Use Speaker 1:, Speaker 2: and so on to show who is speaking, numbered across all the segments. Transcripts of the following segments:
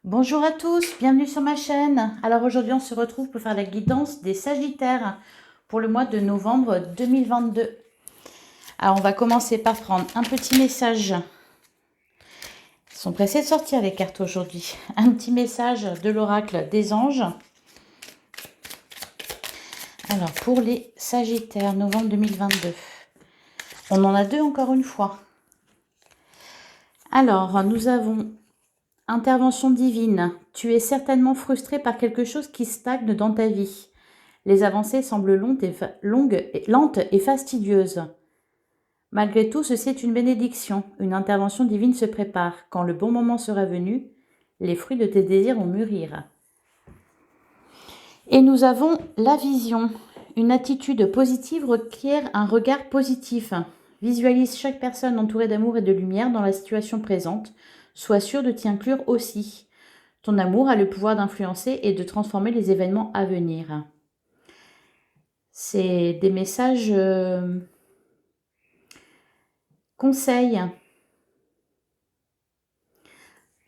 Speaker 1: Bonjour à tous, bienvenue sur ma chaîne. Alors aujourd'hui on se retrouve pour faire la guidance des Sagittaires pour le mois de novembre 2022. Alors on va commencer par prendre un petit message. Ils sont pressés de sortir les cartes aujourd'hui. Un petit message de l'oracle des anges. Alors pour les Sagittaires, novembre 2022. On en a deux encore une fois. Alors nous avons intervention divine. Tu es certainement frustré par quelque chose qui stagne dans ta vie. Les avancées semblent lentes et fastidieuses. Malgré tout, ceci est une bénédiction. Une intervention divine se prépare. Quand le bon moment sera venu, les fruits de tes désirs vont mûrir. Et nous avons la vision. Une attitude positive requiert un regard positif. Visualise chaque personne entourée d'amour et de lumière dans la situation présente. Sois sûr de t'y inclure aussi. Ton amour a le pouvoir d'influencer et de transformer les événements à venir. C'est des messages conseils.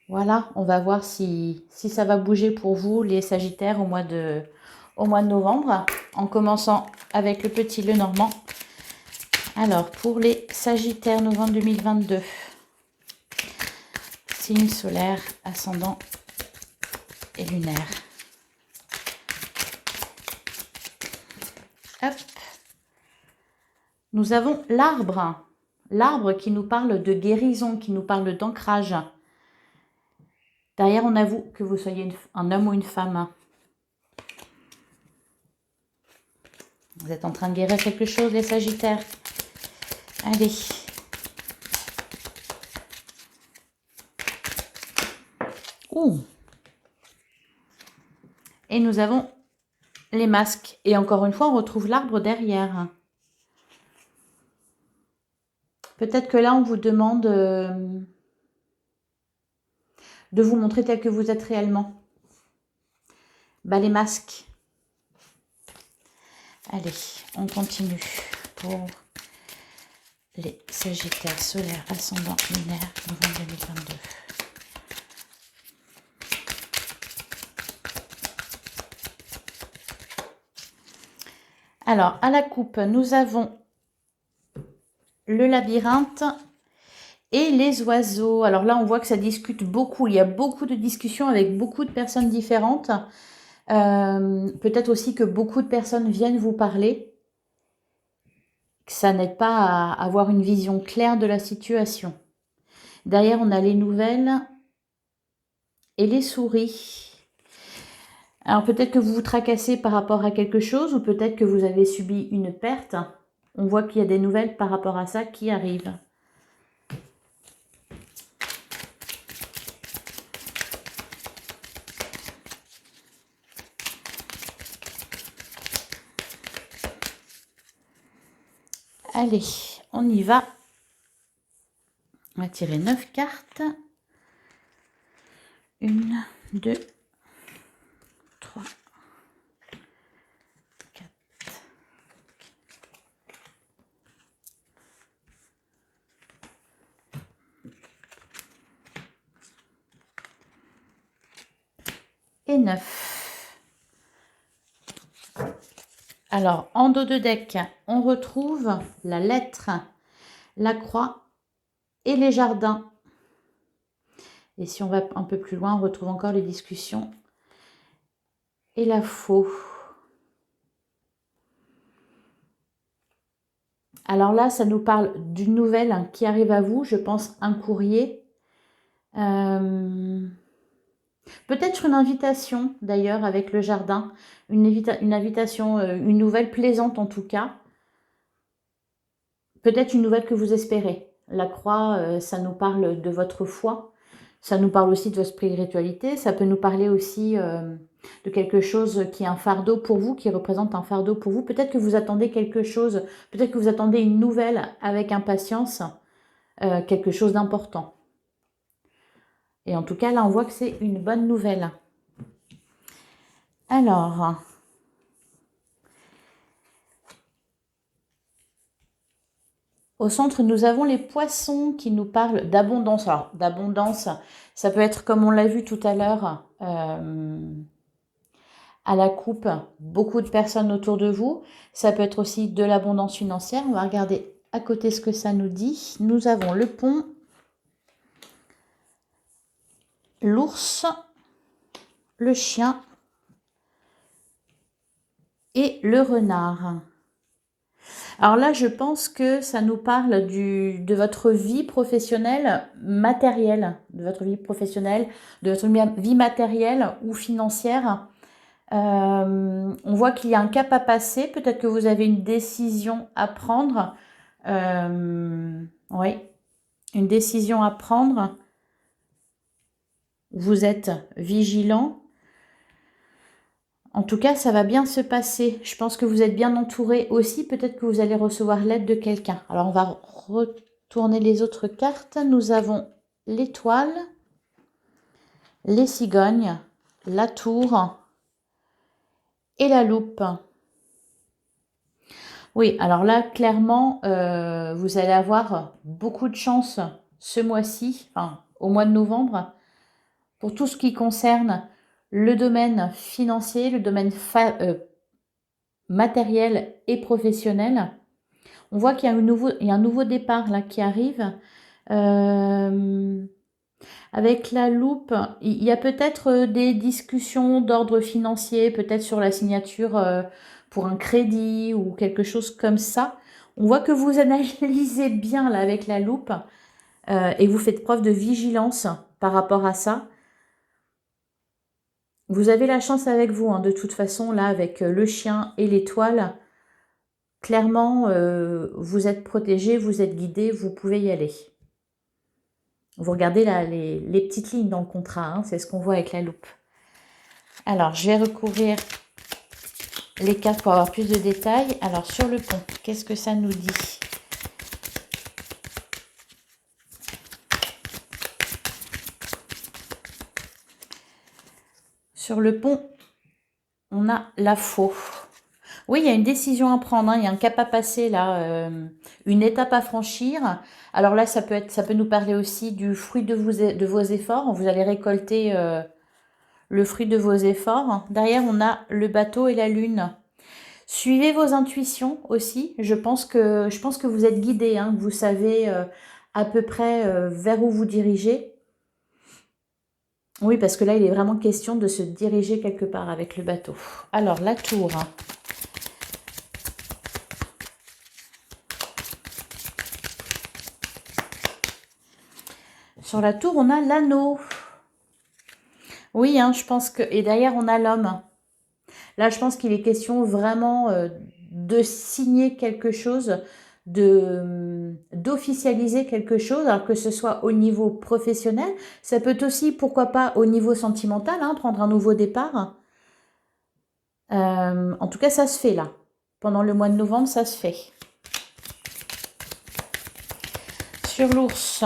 Speaker 1: Voilà, on va voir si ça va bouger pour vous, les Sagittaires, au mois de novembre. En commençant avec le petit Lenormand. Alors, pour les Sagittaires, novembre 2022. Signe solaire, ascendant et lunaire. Hop. Nous avons l'arbre. L'arbre qui nous parle de guérison, qui nous parle d'ancrage. Derrière, on avoue que vous soyez un homme ou une femme. Vous êtes en train de guérir quelque chose, les Sagittaires. Allez. Ouh. Et nous avons les masques. Et encore une fois, on retrouve l'arbre derrière. Peut-être que là, on vous demande de vous montrer tel que vous êtes réellement. Bah, les masques. Allez, on continue pour les Sagittaires solaires, ascendant, lunaire, novembre 2022. Alors, à la coupe, nous avons le labyrinthe et les oiseaux. Alors là, on voit que ça discute beaucoup. Il y a beaucoup de discussions avec beaucoup de personnes différentes. Peut-être aussi que beaucoup de personnes viennent vous parler. Que ça n'aide pas à avoir une vision claire de la situation. Derrière, on a les nouvelles et les souris. Alors peut-être que vous vous tracassez par rapport à quelque chose ou peut-être que vous avez subi une perte. On voit qu'il y a des nouvelles par rapport à ça qui arrivent. Allez, on y va. On va tirer 9 cartes. 1, 2, 3, 4. Et 9. Alors, en dos de deck, on retrouve la lettre, la croix et les jardins. Et si on va un peu plus loin, on retrouve encore les discussions et la faux. Alors là, ça nous parle d'une nouvelle qui arrive à vous, je pense un courrier. Peut-être une invitation d'ailleurs avec le jardin, une invitation, une nouvelle plaisante en tout cas. Peut-être une nouvelle que vous espérez. La croix, ça nous parle de votre foi, ça nous parle aussi de votre spiritualité, ça peut nous parler aussi de quelque chose qui est un fardeau pour vous, qui représente un fardeau pour vous. Peut-être que vous attendez quelque chose, peut-être que vous attendez une nouvelle avec impatience, quelque chose d'important. Et en tout cas, là, on voit que c'est une bonne nouvelle. Alors, Au centre, nous avons les poissons qui nous parlent d'abondance. Alors, d'abondance, ça peut être comme on l'a vu tout à l'heure à la coupe, beaucoup de personnes autour de vous. Ça peut être aussi de l'abondance financière. On va regarder à côté ce que ça nous dit. Nous avons le pont, l'ours, le chien et le renard. Alors là, je pense que ça nous parle de votre vie professionnelle matérielle, de votre vie professionnelle, de votre vie matérielle ou financière. On voit qu'il y a un cap à passer, peut-être que vous avez une décision à prendre. Oui, une décision à prendre. Vous êtes vigilant. En tout cas, ça va bien se passer. Je pense que vous êtes bien entouré aussi. Peut-être que vous allez recevoir l'aide de quelqu'un. Alors, on va retourner les autres cartes. Nous avons l'étoile, les cigognes, la tour et la loupe. Oui, alors là, clairement, vous allez avoir beaucoup de chance ce mois-ci, enfin, au mois de novembre, pour tout ce qui concerne le domaine financier, le domaine matériel et professionnel. On voit qu'il y a un nouveau départ là qui arrive. Avec la loupe, il y a peut-être des discussions d'ordre financier, peut-être sur la signature pour un crédit ou quelque chose comme ça. On voit que vous analysez bien là avec la loupe et vous faites preuve de vigilance par rapport à ça. Vous avez la chance avec vous, hein, de toute façon, là, avec le chien et l'étoile. Clairement, vous êtes protégé, vous êtes guidé, vous pouvez y aller. Vous regardez là les petites lignes dans le contrat, hein, c'est ce qu'on voit avec la loupe. Alors, je vais recouvrir les cartes pour avoir plus de détails. Alors, sur le pont, qu'est-ce que ça nous dit ? Sur le pont, on a la faux. Oui, il y a une décision à prendre, hein, il y a un cap à passer là, une étape à franchir. Alors là, ça peut nous parler aussi du fruit de vos efforts. Vous allez récolter le fruit de vos efforts. Derrière, on a le bateau et la lune. Suivez vos intuitions aussi. Je pense que vous êtes guidé, hein, que vous savez à peu près vers où vous dirigez. Oui, parce que là, il est vraiment question de se diriger quelque part avec le bateau. Alors, la tour. Sur la tour, on a l'anneau. Oui, hein, je pense que... Et derrière, on a l'homme. Là, je pense qu'il est question vraiment de signer quelque chose, d'officialiser quelque chose, alors que ce soit au niveau professionnel. Ça peut aussi, pourquoi pas, au niveau sentimental, hein, prendre un nouveau départ. En tout cas, ça se fait là. Pendant le mois de novembre, ça se fait. Sur l'ours.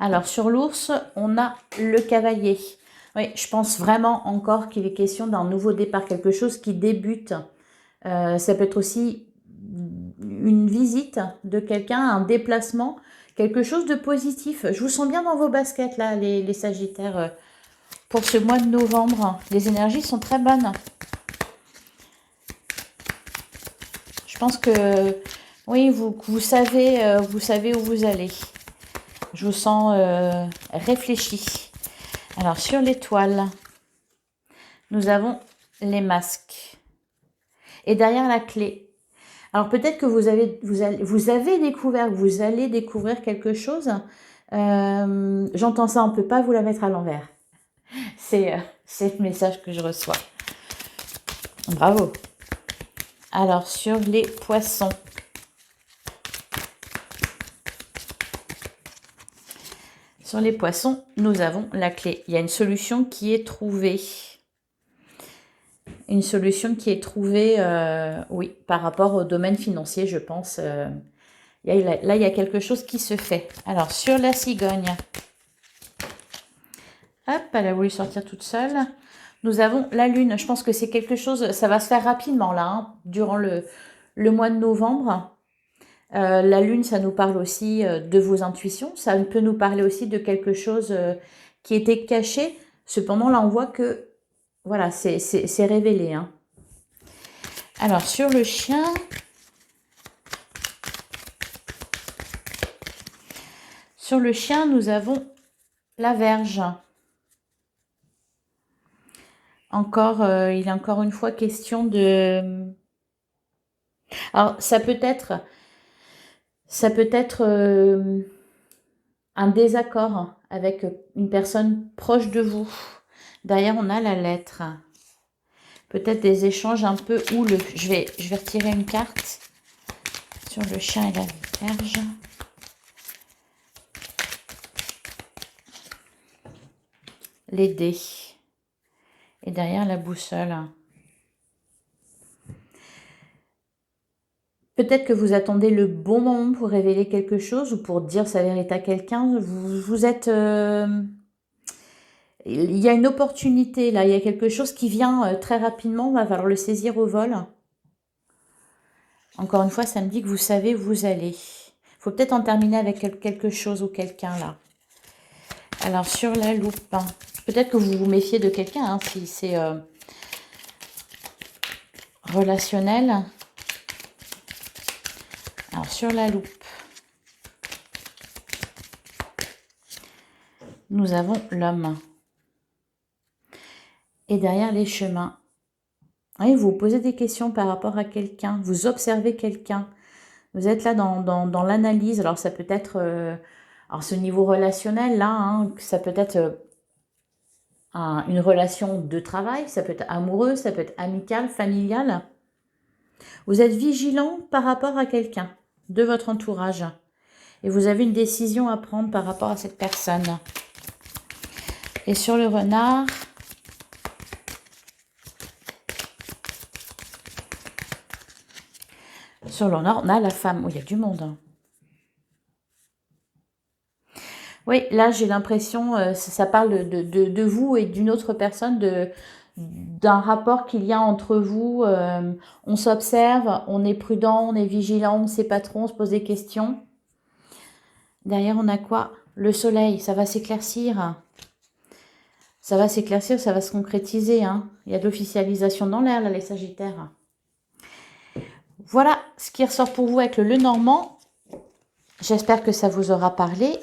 Speaker 1: Alors, sur l'ours, on a le cavalier. Oui, je pense vraiment encore qu'il est question d'un nouveau départ, quelque chose qui débute. Ça peut être aussi une visite de quelqu'un, un déplacement, quelque chose de positif. Je vous sens bien dans vos baskets, là, les Sagittaires, pour ce mois de novembre. Les énergies sont très bonnes. Je pense que, oui, vous savez où vous allez. Je vous sens réfléchi. Alors, sur l'étoile, nous avons les masques. Et derrière la clé. Alors, peut-être que vous allez découvrir quelque chose. J'entends ça, on ne peut pas vous la mettre à l'envers. C'est le message que je reçois. Bravo. Alors, sur les poissons. Sur les poissons, nous avons la clé. Il y a une solution qui est trouvée. Une solution qui est trouvée, oui, par rapport au domaine financier, je pense. Là, il y a quelque chose qui se fait. Alors, sur la cigogne. Hop, elle a voulu sortir toute seule. Nous avons la lune. Je pense que c'est quelque chose, ça va se faire rapidement là, hein, durant le mois de novembre. La lune, ça nous parle aussi de vos intuitions. Ça peut nous parler aussi de quelque chose qui était caché. Cependant, là, on voit que, voilà, c'est révélé. Hein. Alors, sur le chien... Sur le chien, nous avons la Vierge. Encore, il est encore une fois question de... Alors, ça peut être un désaccord avec une personne proche de vous. Derrière, on a la lettre. Peut-être des échanges un peu houleux. Je vais retirer une carte sur le chien et la Vierge. Les dés. Et derrière, la boussole. Peut-être que vous attendez le bon moment pour révéler quelque chose ou pour dire sa vérité à quelqu'un. Vous êtes... il y a une opportunité là, il y a quelque chose qui vient très rapidement, il va falloir le saisir au vol. Encore une fois, ça me dit que vous savez où vous allez. Il faut peut-être en terminer avec quelque chose ou quelqu'un là. Alors, sur la loupe, hein, peut-être que vous vous méfiez de quelqu'un, hein, si c'est relationnel. Alors, sur la loupe, nous avons l'homme. Et derrière les chemins. Oui, vous posez des questions par rapport à quelqu'un. Vous observez quelqu'un. Vous êtes là dans l'analyse. Alors, ça peut être... alors, ce niveau relationnel, là, hein, ça peut être une relation de travail. Ça peut être amoureux, ça peut être amical, familial. Vous êtes vigilant par rapport à quelqu'un de votre entourage. Et vous avez une décision à prendre par rapport à cette personne. Et sur le renard... Sur l'honneur, on a la femme. Oh, il y a du monde. Hein. Oui, là, j'ai l'impression, ça parle de vous et d'une autre personne, d'un rapport qu'il y a entre vous. On s'observe, on est prudent, on est vigilant, on ne sait pas trop, on se pose des questions. Derrière, on a quoi? Le soleil, ça va s'éclaircir. Ça va s'éclaircir, ça va se concrétiser. Hein. Il y a de l'officialisation dans l'air, là, les Sagittaires. Voilà ce qui ressort pour vous avec le Lenormand. J'espère que ça vous aura parlé.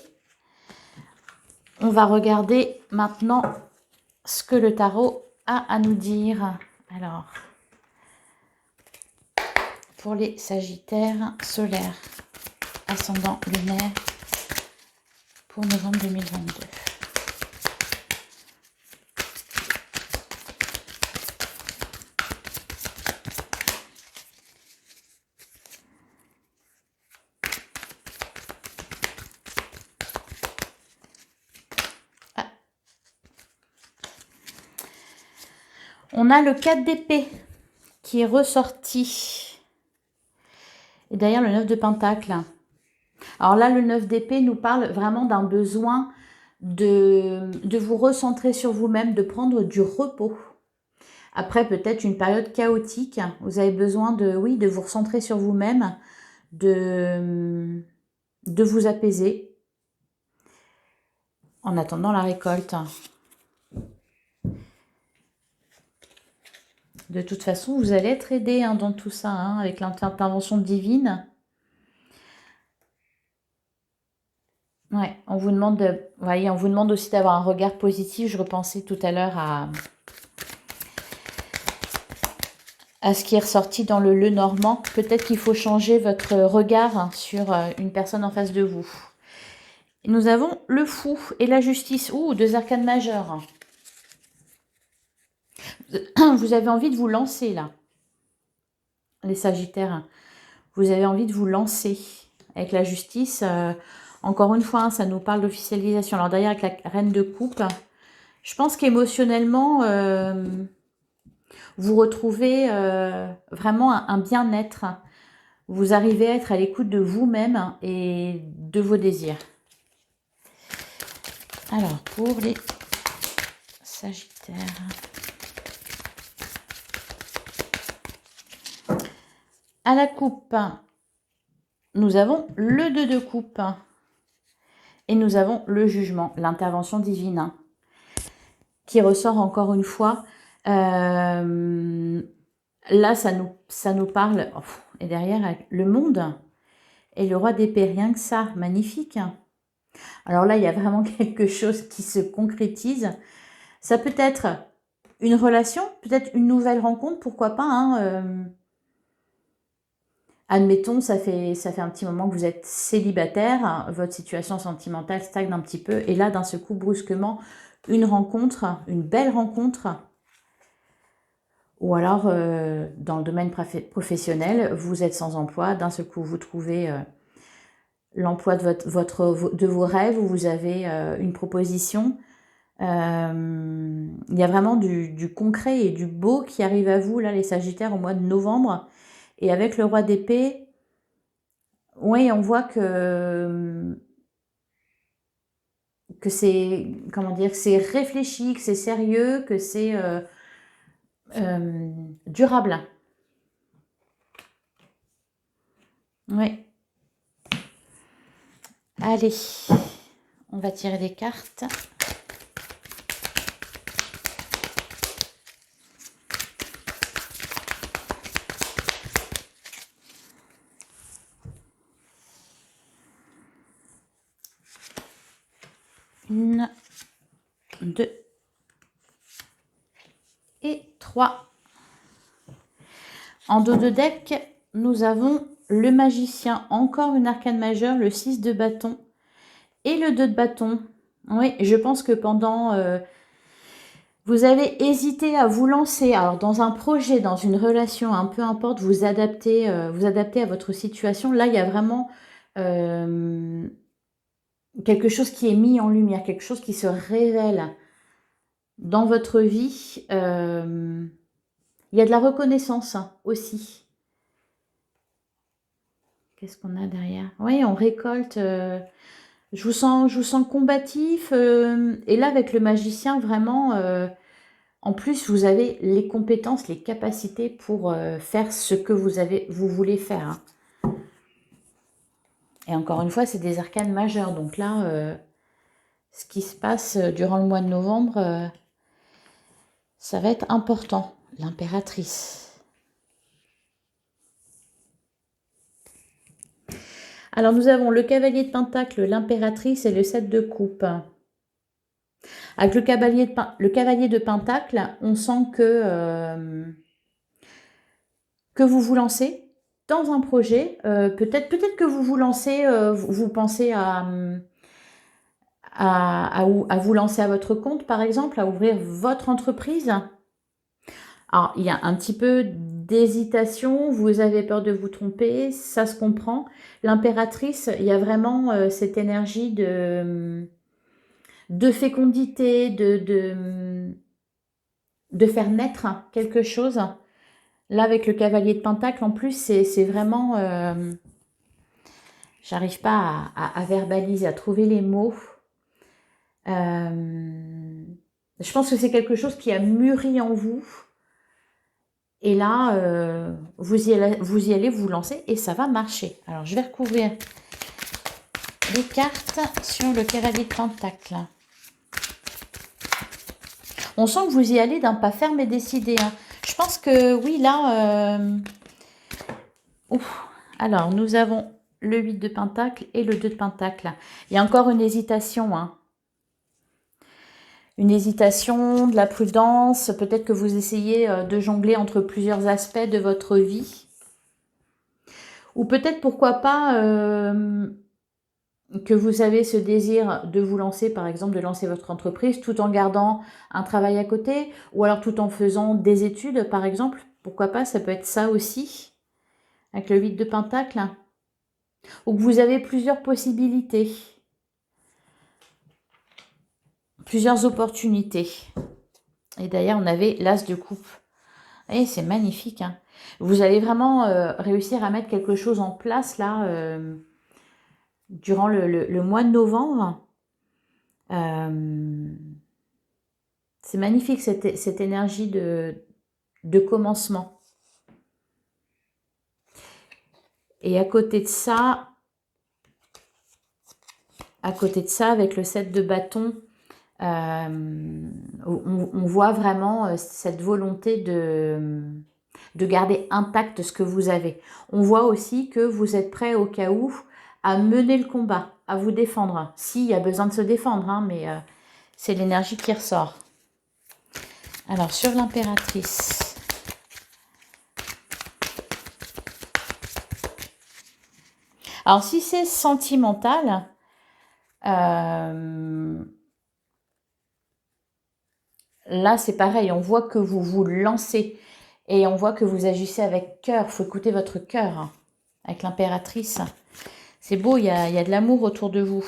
Speaker 1: On va regarder maintenant ce que le tarot a à nous dire. Alors, pour les Sagittaires solaires, ascendant lunaire, pour novembre 2022. On a le 4 d'épée qui est ressorti. Et derrière le 9 de pentacle. Alors là, le 9 d'épée nous parle vraiment d'un besoin de vous recentrer sur vous-même, de prendre du repos. Après, peut-être une période chaotique. Vous avez besoin de vous recentrer sur vous-même, de vous apaiser en attendant la récolte. De toute façon, vous allez être aidé hein, dans tout ça, hein, avec l'intervention divine. Ouais, on vous demande on vous demande aussi d'avoir un regard positif. Je repensais tout à l'heure à ce qui est ressorti dans le Lenormand. Peut-être qu'il faut changer votre regard sur une personne en face de vous. Nous avons le fou et la justice. Ouh, deux arcanes majeures. Vous avez envie de vous lancer là, les Sagittaires. Vous avez envie de vous lancer avec la justice. Encore une fois, hein, ça nous parle d'officialisation. Alors derrière, avec la reine de coupe, je pense qu'émotionnellement, vous retrouvez vraiment un bien-être. Vous arrivez à être à l'écoute de vous-même et de vos désirs. Alors, pour les Sagittaire. À la coupe, nous avons le 2 de coupe. Et nous avons le jugement, l'intervention divine, qui ressort encore une fois. Là, ça nous parle. Oh, et derrière, le monde et le roi d'épée, rien que ça, magnifique. Alors là, il y a vraiment quelque chose qui se concrétise. Ça peut être une relation, peut-être une nouvelle rencontre, pourquoi pas. Hein, admettons, ça fait un petit moment que vous êtes célibataire, hein, votre situation sentimentale stagne un petit peu, et là, d'un seul coup, brusquement, une rencontre, une belle rencontre, ou alors, dans le domaine professionnel, vous êtes sans emploi, d'un seul coup, vous trouvez l'emploi de vos rêves, où vous avez une proposition. Il y a vraiment du concret et du beau qui arrive à vous, là, les Sagittaires, au mois de novembre. Et avec le roi d'épée, oui, on voit que c'est, comment dire, que c'est réfléchi, que c'est sérieux, que c'est durable. Oui. Allez, on va tirer des cartes. Une, 2 et 3. En dos de deck, nous avons le magicien, encore une arcane majeure, le 6 de bâton et le 2 de bâton. Oui, je pense que pendant... vous avez hésité à vous lancer, alors dans un projet, dans une relation, un peu importe, vous adaptez à votre situation. Là, il y a vraiment quelque chose qui est mis en lumière, quelque chose qui se révèle dans votre vie. Il y a de la reconnaissance aussi. Qu'est-ce qu'on a derrière? Oui, on récolte. Je vous sens combatif. Et là, avec le magicien, vraiment, en plus, vous avez les compétences, les capacités pour faire ce que vous voulez faire. Hein. Et encore une fois, c'est des arcanes majeures. Donc là, ce qui se passe durant le mois de novembre, ça va être important. L'impératrice. Alors, nous avons le cavalier de pentacle, l'impératrice et le 7 de coupe. Avec le cavalier de pentacle, on sent que vous vous lancez dans un projet. Peut-être que vous vous lancez, vous pensez à vous lancer à votre compte, par exemple, à ouvrir votre entreprise. Alors, il y a un petit peu d'hésitation, vous avez peur de vous tromper, ça se comprend. L'impératrice, il y a vraiment cette énergie de fécondité, de faire naître quelque chose. Là, avec le cavalier de pentacle, en plus, c'est vraiment... j'arrive pas à verbaliser, à trouver les mots. Je pense que c'est quelque chose qui a mûri en vous. Et là, vous y allez vous lancer et ça va marcher. Alors, je vais recouvrir les cartes sur le cavalier de pentacle. On sent que vous y allez d'un pas ferme et décidé. Hein. Je pense que oui, là... Alors, nous avons le 8 de pentacle et le 2 de pentacle. Il y a encore une hésitation. Hein. Une hésitation, de la prudence. Peut-être que vous essayez de jongler entre plusieurs aspects de votre vie. Ou peut-être, pourquoi pas, que vous avez ce désir de vous lancer, par exemple, de lancer votre entreprise tout en gardant un travail à côté. Ou alors tout en faisant des études, par exemple. Pourquoi pas, ça peut être ça aussi. Avec le 8 de pentacle. Ou que vous avez plusieurs possibilités. Plusieurs opportunités. Et d'ailleurs, on avait l'as de coupe. Et c'est magnifique. Hein. Vous allez vraiment réussir à mettre quelque chose en place là durant le mois de novembre. C'est magnifique cette énergie de commencement. Et à côté de ça, avec le 7 de bâton, on voit vraiment cette volonté de garder intact ce que vous avez. On voit aussi que vous êtes prêt au cas où à mener le combat, à vous défendre. S'il y a besoin de se défendre, hein, mais c'est l'énergie qui ressort. Alors, sur l'impératrice. Alors, si c'est sentimental, là, c'est pareil. On voit que vous vous lancez et on voit que vous agissez avec cœur. Il faut écouter votre cœur, hein, avec l'impératrice. C'est beau, il y a de l'amour autour de vous.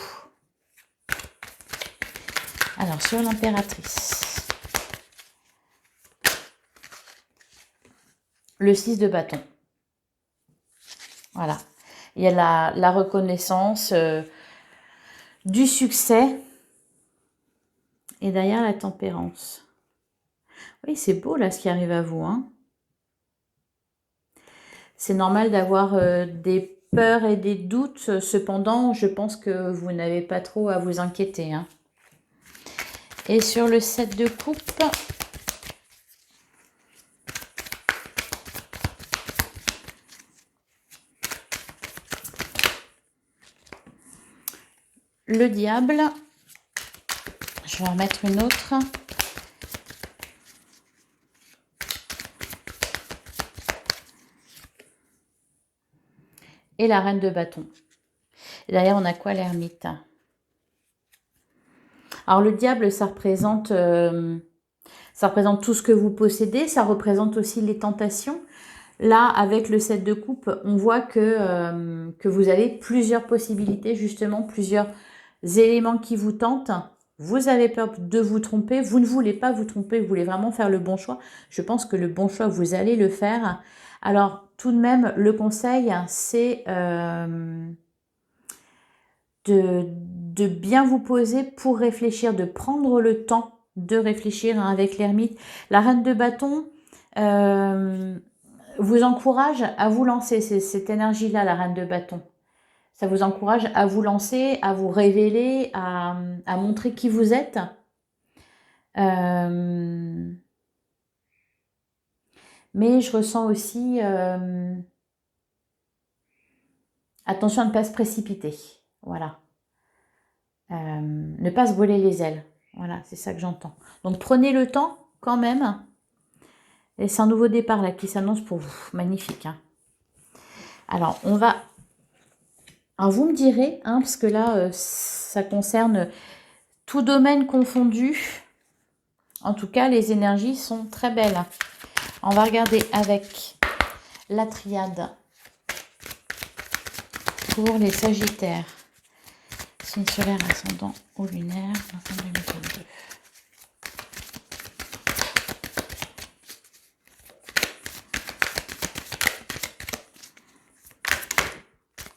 Speaker 1: Alors, sur l'impératrice. Le 6 de bâton. Voilà. Il y a la reconnaissance du succès. Et derrière, la tempérance. Oui, c'est beau là ce qui arrive à vous. Hein. C'est normal d'avoir des peurs et des doutes. Cependant, je pense que vous n'avez pas trop à vous inquiéter. Hein. Et sur le 7 de coupe, le diable. Je vais en remettre une autre. Et la reine de bâton. Et derrière, on a quoi, l'ermite? Alors, le diable, ça représente tout ce que vous possédez. Ça représente aussi les tentations. Là, avec le 7 de coupe, on voit que vous avez plusieurs possibilités, justement, plusieurs éléments qui vous tentent. Vous avez peur de vous tromper. Vous ne voulez pas vous tromper. Vous voulez vraiment faire le bon choix. Je pense que le bon choix, vous allez le faire. Alors, tout de même, le conseil, c'est de bien vous poser pour réfléchir, de prendre le temps de réfléchir, hein, avec l'ermite. La reine de bâton vous encourage à vous lancer, c'est cette énergie-là, la reine de bâton. Ça vous encourage à vous lancer, à vous révéler, à montrer qui vous êtes. Mais je ressens aussi attention à ne pas se précipiter. Voilà. Ne pas se brûler les ailes. Voilà, c'est ça que j'entends. Donc prenez le temps quand même. Et c'est un nouveau départ là qui s'annonce pour vous. Magnifique. Hein. Alors, on va... Alors, vous me direz, hein, parce que là, ça concerne tout domaine confondu. En tout cas, les énergies sont très belles. On va regarder avec la triade pour les Sagittaires. Signe solaire, ascendant ou lunaire, fin 2022.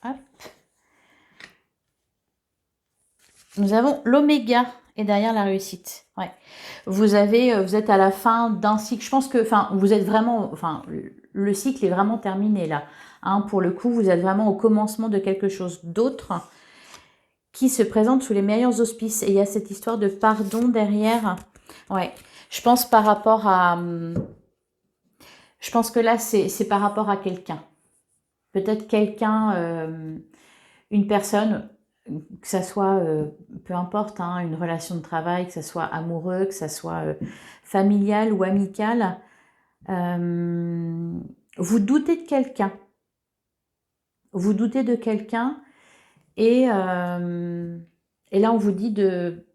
Speaker 1: Hop. Nous avons l'oméga et derrière la réussite. Ouais. Vous êtes à la fin d'un cycle. Je pense que, vous êtes vraiment, le cycle est vraiment terminé là. Hein, pour le coup, vous êtes vraiment au commencement de quelque chose d'autre qui se présente sous les meilleurs auspices. Et il y a cette histoire de pardon derrière. Ouais. Je pense par rapport à... Je pense que là, c'est par rapport à quelqu'un. Peut-être quelqu'un, une personne, que ça soit, peu importe, hein, une relation de travail, que ça soit amoureux, que ça soit familial ou amical. Vous doutez de quelqu'un. Vous doutez de quelqu'un et là, on vous dit de...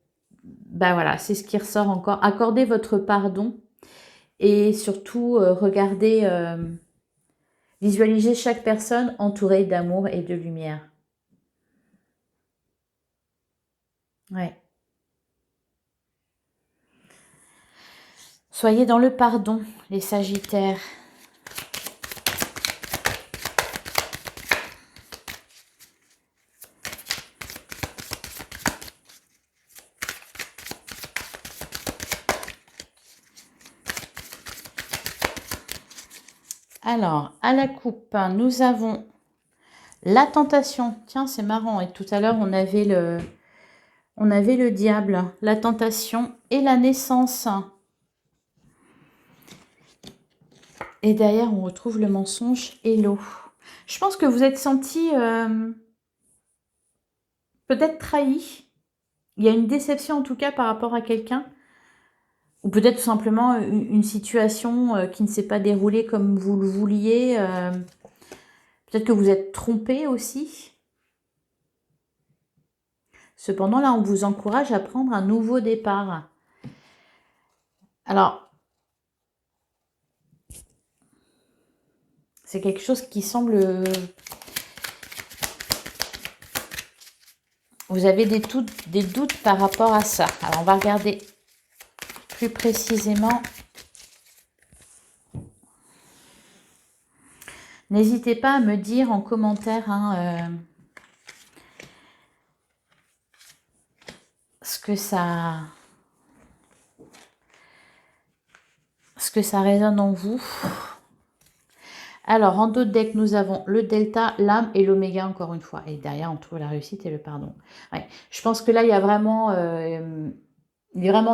Speaker 1: Ben voilà, c'est ce qui ressort encore. Accordez votre pardon et surtout, regardez, visualisez chaque personne entourée d'amour et de lumière. Ouais. Soyez dans le pardon, les Sagittaires. Alors, à la coupe, nous avons la tentation. Tiens, c'est marrant. Et tout à l'heure, on avait le diable, la tentation et la naissance. Et derrière, on retrouve le mensonge et l'eau. Je pense que vous êtes senti peut-être trahi. Il y a une déception en tout cas par rapport à quelqu'un. Ou peut-être tout simplement une situation qui ne s'est pas déroulée comme vous le vouliez. Peut-être que vous êtes trompé aussi. Cependant, là, on vous encourage à prendre un nouveau départ. Alors, c'est quelque chose qui semble... Vous avez des doutes par rapport à ça. Alors, on va regarder plus précisément. N'hésitez pas à me dire en commentaire ce que ça résonne en vous. Alors, en dos de deck, nous avons le delta, l'âme et l'oméga, encore une fois. Et derrière, on trouve la réussite et le pardon. Ouais. Je pense que là, il est vraiment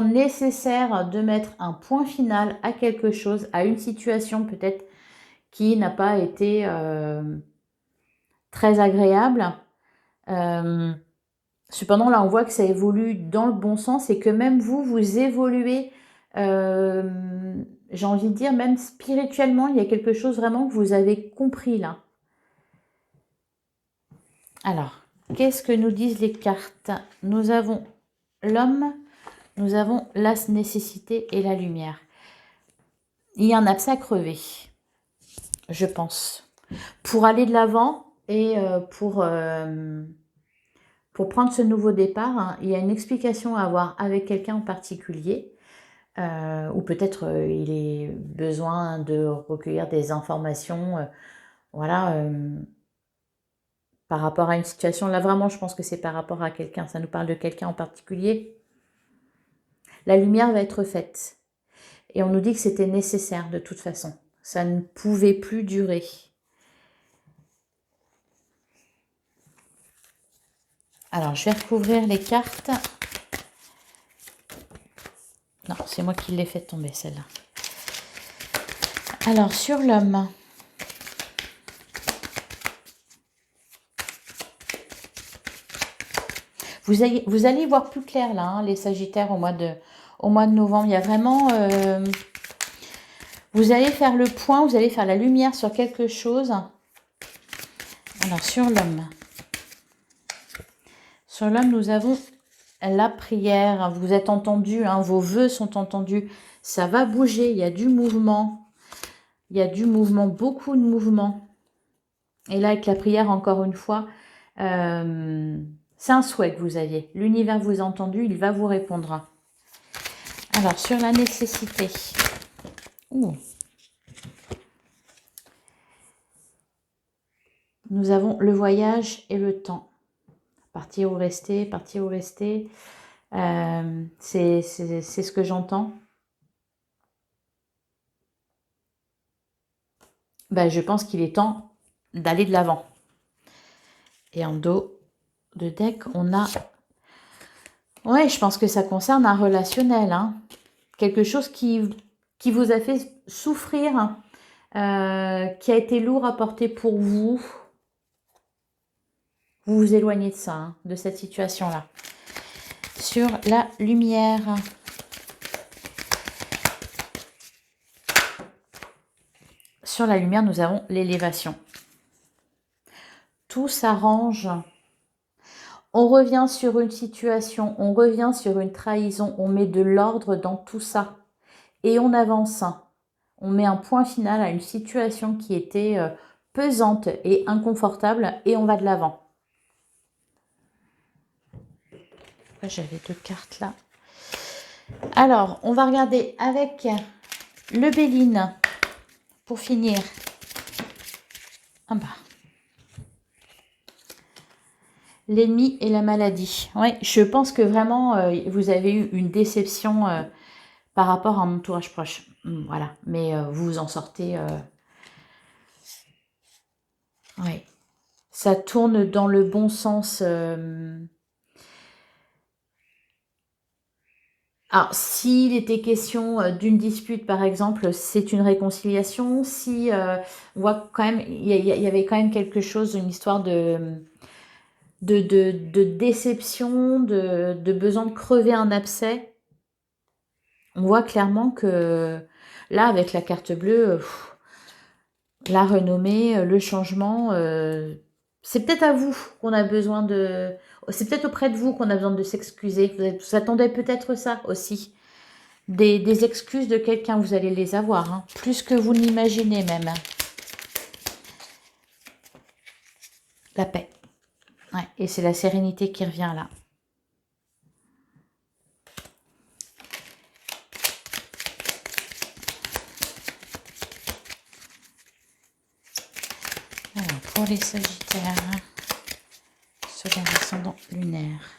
Speaker 1: nécessaire de mettre un point final à quelque chose, à une situation peut-être qui n'a pas été très agréable. Cependant, là, on voit que ça évolue dans le bon sens et que même vous évoluez, j'ai envie de dire, même spirituellement, il y a quelque chose vraiment que vous avez compris là. Alors, qu'est-ce que nous disent les cartes? Nous avons l'homme, nous avons la nécessité et la lumière. Il y a un abcès à crever, je pense, pour aller de l'avant et pour prendre ce nouveau départ. Hein, il y a une explication à avoir avec quelqu'un en particulier. Ou peut-être il est besoin de recueillir des informations, voilà, par rapport à une situation. Là, vraiment, je pense que c'est par rapport à quelqu'un. Ça nous parle de quelqu'un en particulier. La lumière va être faite. Et on nous dit que c'était nécessaire de toute façon. Ça ne pouvait plus durer. Alors, je vais recouvrir les cartes. Non, c'est moi qui l'ai fait tomber, celle-là. Alors, sur l'homme. Vous allez y voir plus clair, là, hein, les Sagittaires, au mois de novembre. Il y a vraiment... vous allez faire le point, vous allez faire la lumière sur quelque chose. Alors, sur l'homme. Sur l'homme, nous avons la prière. Vous êtes entendu, hein, vos vœux sont entendus. Ça va bouger, il y a du mouvement. Il y a du mouvement, beaucoup de mouvement. Et là, avec la prière, encore une fois, c'est un souhait que vous aviez. L'univers vous a entendu, il va vous répondre. Alors, sur la nécessité. Ouh. Nous avons le voyage et le temps. Partir ou rester, partir ou rester. C'est ce que j'entends. Ben, je pense qu'il est temps d'aller de l'avant. Et en dos de deck, on a... Ouais, je pense que ça concerne un relationnel. Hein. Quelque chose qui vous a fait souffrir, hein, qui a été lourd à porter pour vous. Vous vous éloignez de ça, hein, de cette situation-là. Sur la lumière. Sur la lumière, nous avons l'élévation. Tout s'arrange. On revient sur une situation, on revient sur une trahison, on met de l'ordre dans tout ça. Et on avance. On met un point final à une situation qui était pesante et inconfortable et on va de l'avant. J'avais deux cartes là. Alors, on va regarder avec le Béline pour finir. Ah bah. L'ennemi et la maladie. Oui, je pense que vraiment, vous avez eu une déception par rapport à mon entourage proche. Voilà, mais vous vous en sortez Oui. Ça tourne dans le bon sens. Alors, s'il était question d'une dispute, par exemple, c'est une réconciliation. Si on voit quand même, il y avait quand même quelque chose, une histoire de déception, de besoin de crever un abcès. On voit clairement que là, avec la carte bleue, la renommée, le changement, c'est peut-être à vous qu'on a besoin de... C'est peut-être auprès de vous qu'on a besoin de s'excuser. Vous attendez peut-être ça aussi. Des excuses de quelqu'un, vous allez les avoir, hein, plus que vous n'imaginez même. La paix. Ouais, et c'est la sérénité qui revient là. Alors, pour les Sagittaires, Solaire ascendant lunaire.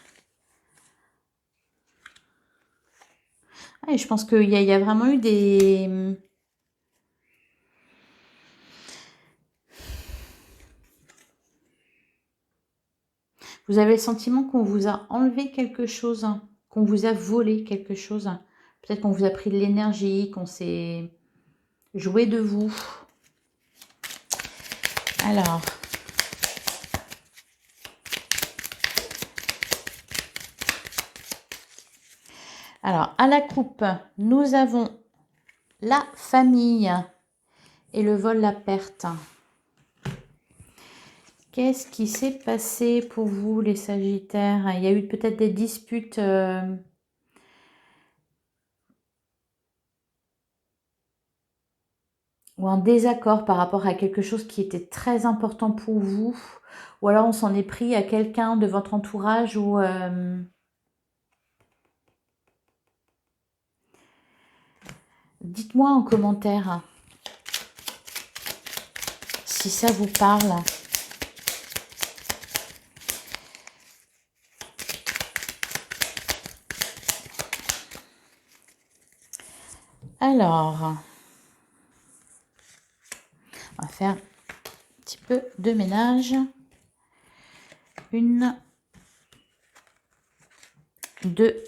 Speaker 1: Ouais, je pense qu'il y a vraiment eu des... Vous avez le sentiment qu'on vous a enlevé quelque chose, hein, qu'on vous a volé quelque chose. Peut-être qu'on vous a pris de l'énergie, qu'on s'est joué de vous. Alors... Alors, à la coupe, nous avons la famille et le vol, la perte. Qu'est-ce qui s'est passé pour vous, les Sagittaires? Il y a eu peut-être des disputes ou un désaccord par rapport à quelque chose qui était très important pour vous. Ou alors on s'en est pris à quelqu'un de votre entourage ou... Dites-moi en commentaire si ça vous parle. Alors, on va faire un petit peu de ménage. 1, 2,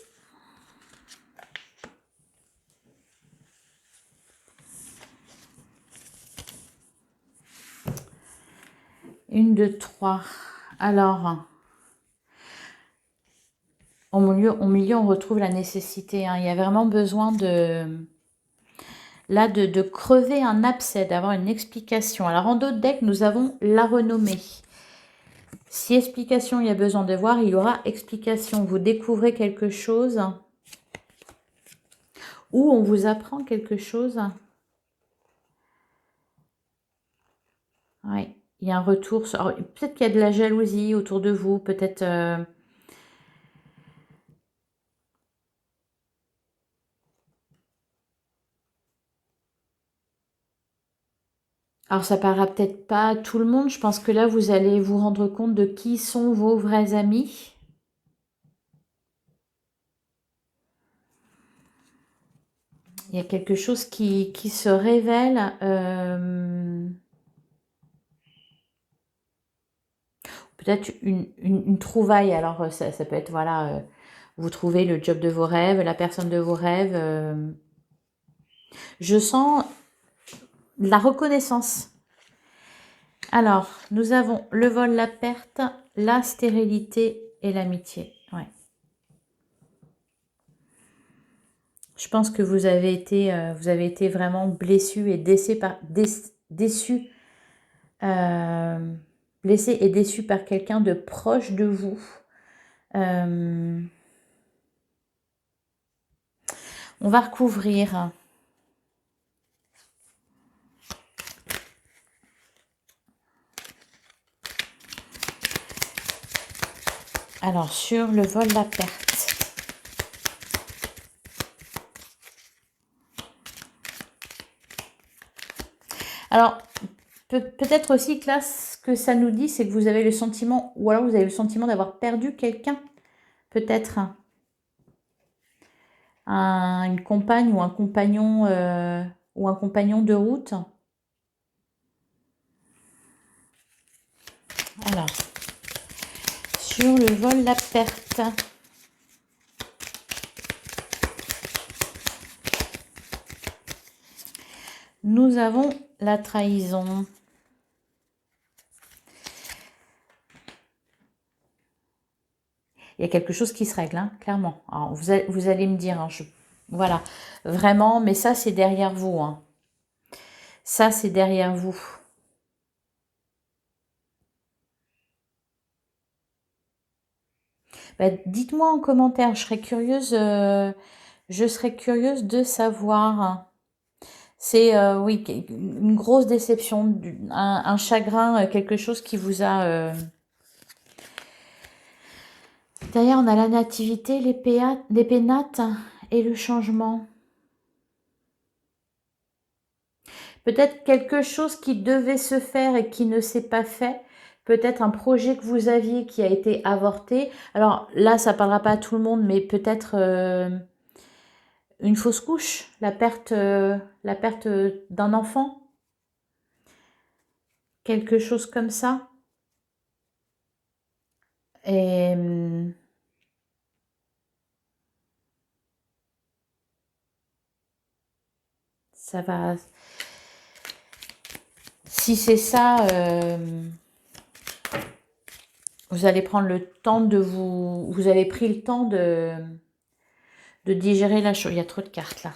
Speaker 1: 1, 2, 3. Alors, au milieu, on retrouve la nécessité. Hein. Il y a vraiment besoin de... Là, de crever un abcès, d'avoir une explication. Alors, en d'autres decks, nous avons la renommée. Si explication il y a besoin de voir, il y aura explication. Vous découvrez quelque chose ou on vous apprend quelque chose. Oui, il y a un retour. Peut-être qu'il y a de la jalousie autour de vous. Peut-être... Alors, ça parlera peut-être pas à tout le monde. Je pense que là, vous allez vous rendre compte de qui sont vos vrais amis. Il y a quelque chose qui se révèle. Peut-être une trouvaille. Alors, ça peut être, voilà, vous trouvez le job de vos rêves, la personne de vos rêves. Je sens la reconnaissance. Alors, nous avons le vol, la perte, la stérilité et l'amitié. Ouais. Je pense que vous avez été vraiment blessé et déçu, blessé et déçu par quelqu'un de proche de vous. On va recouvrir. Alors, sur le vol, la perte. Alors, peut-être aussi que là, ce que ça nous dit, c'est que vous avez le sentiment, ou alors vous avez le sentiment d'avoir perdu quelqu'un, peut-être. Une compagne ou un compagnon de route. Alors, sur le vol, la perte. Nous avons la trahison. Il y a quelque chose qui se règle, hein, clairement. Alors, vous allez me dire, hein, voilà, vraiment, mais ça, c'est derrière vous. Hein. Ça, c'est derrière vous. Bah, dites-moi en commentaire, je serais curieuse de savoir. C'est, oui, une grosse déception, un chagrin, quelque chose qui vous a... Derrière, on a la nativité, les pénates et le changement. Peut-être quelque chose qui devait se faire et qui ne s'est pas fait. Peut-être un projet que vous aviez qui a été avorté. Alors là, ça ne parlera pas à tout le monde, mais peut-être une fausse couche, la perte d'un enfant. Quelque chose comme ça. Et ça va... Si c'est ça, vous allez prendre le temps de vous... Vous avez pris le temps de digérer la chose. Il y a trop de cartes là.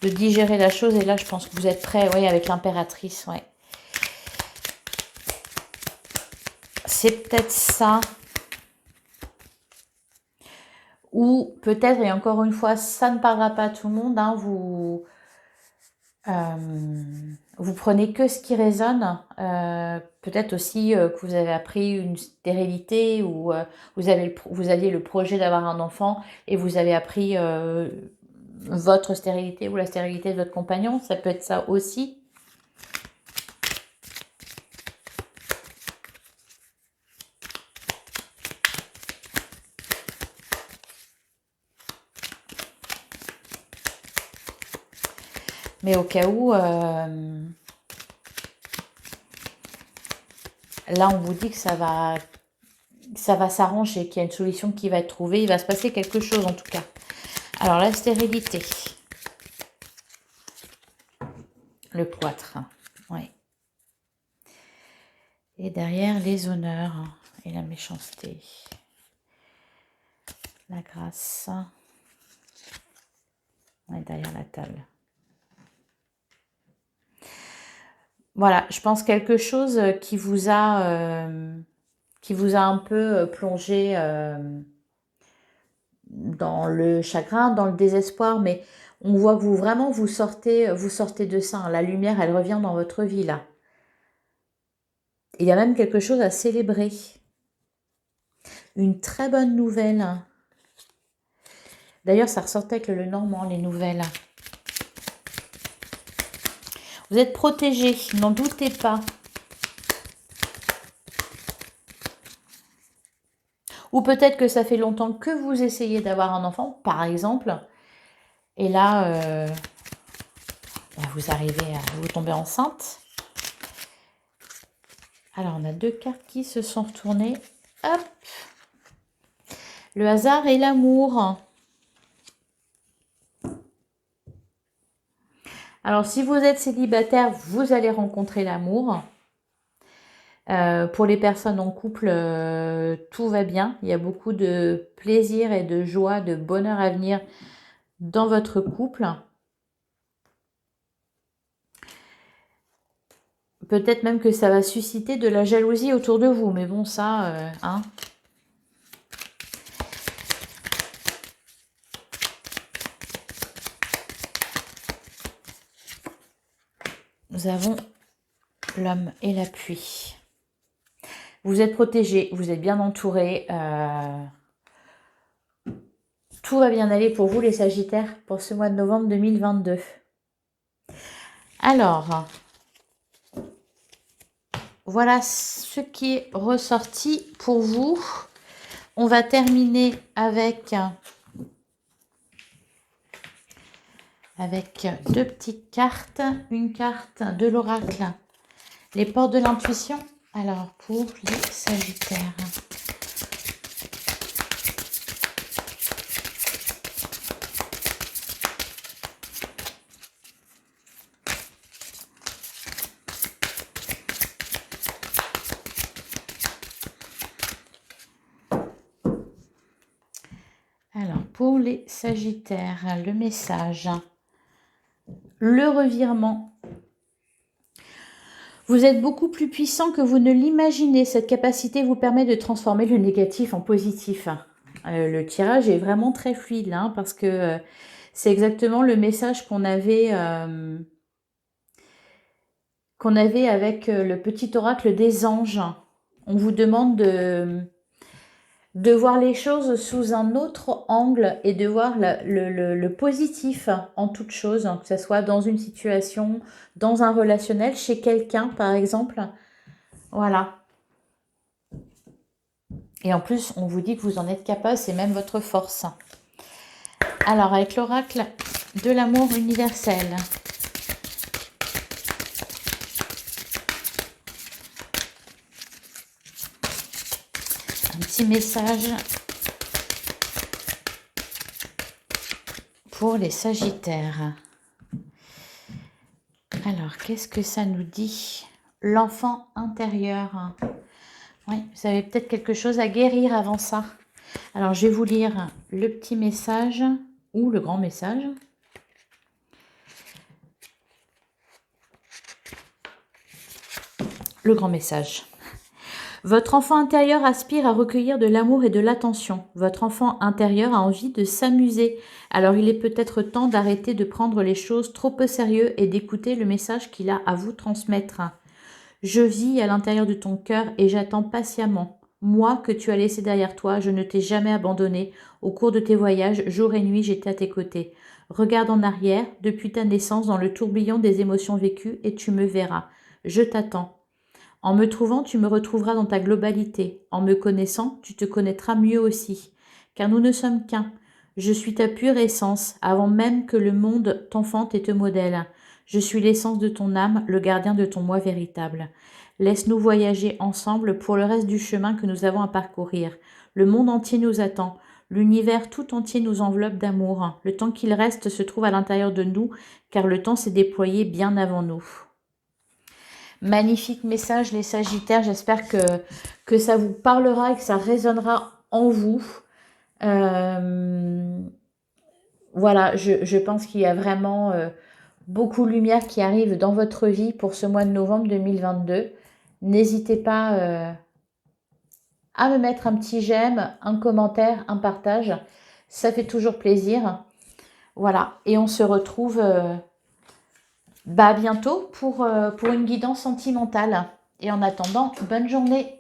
Speaker 1: De digérer la chose. Et là, je pense que vous êtes prêts, oui, avec l'impératrice, ouais. C'est peut-être ça. Ou peut-être, et encore une fois, ça ne parlera pas à tout le monde, hein, vous prenez que ce qui résonne. Peut-être aussi que vous avez appris une stérilité ou vous aviez le projet d'avoir un enfant et vous avez appris votre stérilité ou la stérilité de votre compagnon. Ça peut être ça aussi. Mais au cas où, là, on vous dit que ça va s'arranger, qu'il y a une solution qui va être trouvée. Il va se passer quelque chose, en tout cas. Alors, la stérilité. Le cloître. Oui. Et derrière, les honneurs et la méchanceté. La grâce. Et derrière la table. Voilà, je pense quelque chose qui vous a un peu plongé dans le chagrin, dans le désespoir, mais on voit que vous sortez de ça. Hein. La lumière, elle revient dans votre vie là. Il y a même quelque chose à célébrer. Une très bonne nouvelle. D'ailleurs, ça ressortait avec le Lenormand, les nouvelles. Vous êtes protégés, n'en doutez pas. Ou peut-être que ça fait longtemps que vous essayez d'avoir un enfant, par exemple. Et là, vous arrivez à vous tomber enceinte. Alors, on a deux cartes qui se sont retournées. Hop! Le hasard et l'amour. Alors, si vous êtes célibataire, vous allez rencontrer l'amour. Pour les personnes en couple, tout va bien. Il y a beaucoup de plaisir et de joie, de bonheur à venir dans votre couple. Peut-être même que ça va susciter de la jalousie autour de vous. Mais bon, ça, hein. Nous avons l'homme et la pluie. Vous êtes protégés, vous êtes bien entourés. Tout va bien aller pour vous, les Sagittaires, pour ce mois de novembre 2022. Alors, voilà ce qui est ressorti pour vous. On va terminer avec deux petites cartes. Une carte de l'oracle. Les portes de l'intuition. Alors, pour les Sagittaires. Alors, pour les Sagittaires, le message. Le revirement. Vous êtes beaucoup plus puissant que vous ne l'imaginez. Cette capacité vous permet de transformer le négatif en positif. Le tirage est vraiment très fluide là, hein, parce que c'est exactement le message qu'on avait avec le petit oracle des anges. On vous demande de voir les choses sous un autre angle et de voir le positif en toute chose, que ce soit dans une situation, dans un relationnel, chez quelqu'un par exemple. Voilà. Et en plus, on vous dit que vous en êtes capable, c'est même votre force. Alors, avec l'oracle de l'amour universel. Un petit message pour les Sagittaires. Alors, qu'est-ce que ça nous dit? L'enfant intérieur. Oui, vous avez peut-être quelque chose à guérir avant ça. Alors, je vais vous lire le petit message ou le grand message. Le grand message. Votre enfant intérieur aspire à recueillir de l'amour et de l'attention. Votre enfant intérieur a envie de s'amuser. Alors il est peut-être temps d'arrêter de prendre les choses trop au sérieux et d'écouter le message qu'il a à vous transmettre. Je vis à l'intérieur de ton cœur et j'attends patiemment. Moi que tu as laissé derrière toi, je ne t'ai jamais abandonné. Au cours de tes voyages, jour et nuit, j'étais à tes côtés. Regarde en arrière, depuis ta naissance, dans le tourbillon des émotions vécues, et tu me verras. Je t'attends. En me trouvant, tu me retrouveras dans ta globalité. En me connaissant, tu te connaîtras mieux aussi. Car nous ne sommes qu'un. Je suis ta pure essence, avant même que le monde t'enfante et te modèle. Je suis l'essence de ton âme, le gardien de ton moi véritable. Laisse-nous voyager ensemble pour le reste du chemin que nous avons à parcourir. Le monde entier nous attend. L'univers tout entier nous enveloppe d'amour. Le temps qu'il reste se trouve à l'intérieur de nous, car le temps s'est déployé bien avant nous. Magnifique message les Sagittaires, j'espère que ça vous parlera et que ça résonnera en vous. Voilà, je pense qu'il y a vraiment beaucoup de lumière qui arrive dans votre vie pour ce mois de novembre 2022. N'hésitez pas à me mettre un petit j'aime, un commentaire, un partage. Ça fait toujours plaisir. Voilà, et on se retrouve bientôt pour une guidance sentimentale. Et en attendant, bonne journée.